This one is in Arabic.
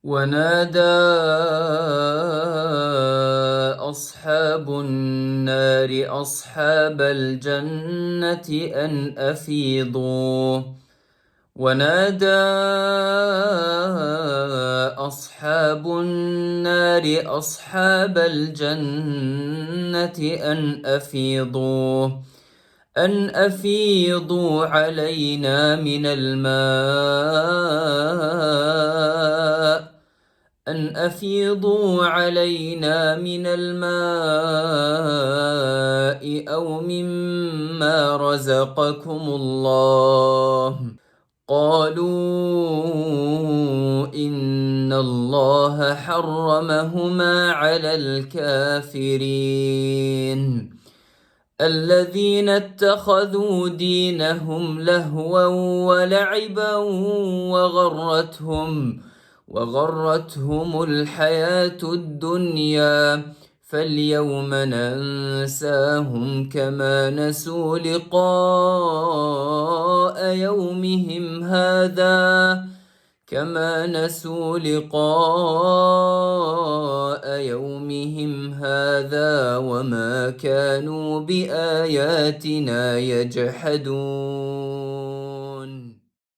ونادى أصحاب النار أصحاب الجنة أن أفيضوا ونادى أصحاب النار أصحاب الجنة أن أفيضوا علينا من الماء أو مما رزقكم الله. قالوا إن الله حرمهما على الكافرين الذين اتخذوا دينهم لهوا ولعبا وغرتهم الحياة الدنيا فاليوم ننساهم كما نسوا لقاء يومهم هذا وما كانوا بآياتنا يجحدون.